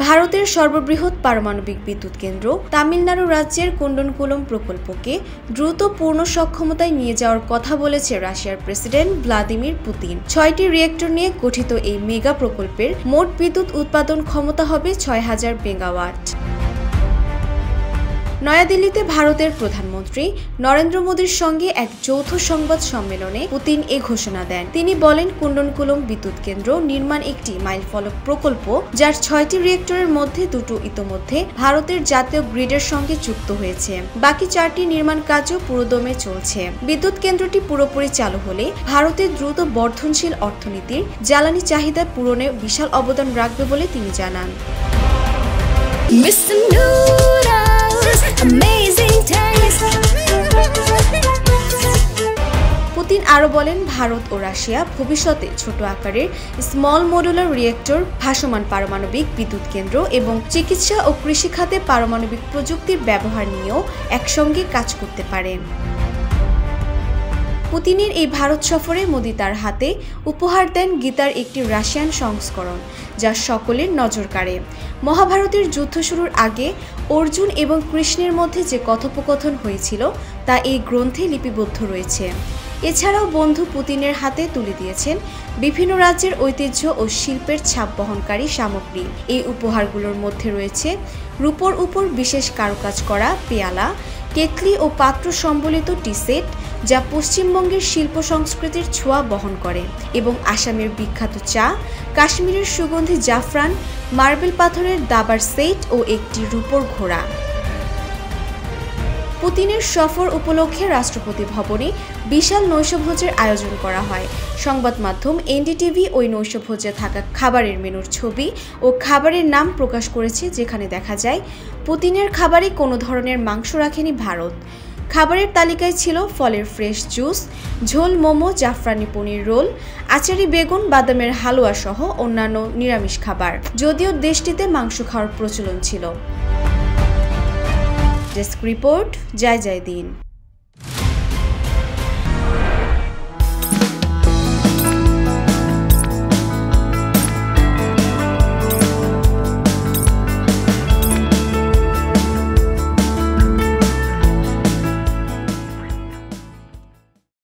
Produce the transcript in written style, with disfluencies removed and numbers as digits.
ভারতের সর্ববৃহৎ পারমাণবিক বিদ্যুৎ কেন্দ্র তামিলনাড়ু রাজ্যের কুন্ডনকুলম প্রকল্পকে দ্রুত পূর্ণ সক্ষমতায় নিয়ে যাওয়ার কথা বলেছে রাশিয়ার প্রেসিডেন্ট ভ্লাদিমির পুতিন। ৬টি রিয়েক্টর নিয়ে গঠিত এই মেগা প্রকল্পের মোট বিদ্যুৎ উৎপাদন ক্ষমতা হবে ৬,০০০ মেগাওয়াট। নয়াদিল্লিতে ভারতের প্রধানমন্ত্রী নরেন্দ্র মোদীর সঙ্গে এক যৌথ সংবাদ সম্মেলনে পুতিন এ ঘোষণা দেন। তিনি বলেন, কুন্ডনকুলম বিদ্যুৎ কেন্দ্র নির্মাণ একটি মাইলফলক প্রকল্প, যার ৬টি রিয়েক্টরের মধ্যে দুটো ইতোমধ্যে ভারতের জাতীয় গ্রিডের সঙ্গে যুক্ত হয়েছে। বাকি ৪টি নির্মাণ কাজও পুরোদমে চলছে। বিদ্যুৎ কেন্দ্রটি পুরোপুরি চালু হলে ভারতের দ্রুত বর্ধনশীল অর্থনীতির জ্বালানি চাহিদা পূরণে বিশাল অবদান রাখবে বলে তিনি জানান। পুতিন আরও বলেন, ভারত ও রাশিয়া ভবিষ্যতে ছোট আকারের স্মল মডুলার রিয়েক্টর, ভাসমান পারমাণবিক বিদ্যুৎ কেন্দ্র এবং চিকিৎসা ও কৃষি খাতে পারমাণবিক প্রযুক্তির ব্যবহার নিয়েও একসঙ্গে কাজ করতে পারে। পুতিনের এই ভারত সফরে মোদি তার হাতে উপহার দেন গীতার একটি রাশিয়ান সংস্করণ, যা সকলের নজর কাড়ে। মহাভারতের যুদ্ধ শুরুর আগে অর্জুন এবং কৃষ্ণের মধ্যে যে কথোপকথন হয়েছিল তা এই গ্রন্থে লিপিবদ্ধ রয়েছে। এছাড়াও বন্ধু পুতিনের হাতে তুলে দিয়েছেন বিভিন্ন রাজ্যের ঐতিহ্য ও শিল্পের ছাপ বহনকারী সামগ্রী। এই উপহারগুলোর মধ্যে রয়েছে রূপোর উপর বিশেষ কারুকাজ করা পেয়ালা, কেতলি ও পাত্র সম্বলিত টি সেট, যা পশ্চিমবঙ্গের শিল্প সংস্কৃতির ছোঁয়া বহন করে, এবং আসামের বিখ্যাত চা, কাশ্মীরের সুগন্ধি জাফরান, মার্বেল পাথরের দাবার সেট ও একটি রূপোর ঘোড়া। পুতিনের সফর উপলক্ষে রাষ্ট্রপতি ভবনে বিশাল নৈশভোজের আয়োজন করা হয়। সংবাদ মাধ্যম এনডিটিভি ওই নৈশভোজে থাকা খাবারের মেনুর ছবি ও খাবারের নাম প্রকাশ করেছে, যেখানে দেখা যায় পুতিনের খাবারে কোনো ধরনের মাংস রাখেনি ভারত। খাবারের তালিকায় ছিল ফলের ফ্রেশ জুস, ঝোল মোমো, জাফরানি পনির রোল, আচারি বেগুন, বাদামের হালুয়া সহ অন্যান্য নিরামিষ খাবার, যদিও দেশটিতে মাংস খাওয়ার প্রচলন ছিল। ডেস্ক রিপোর্ট, জয় জয় দিন।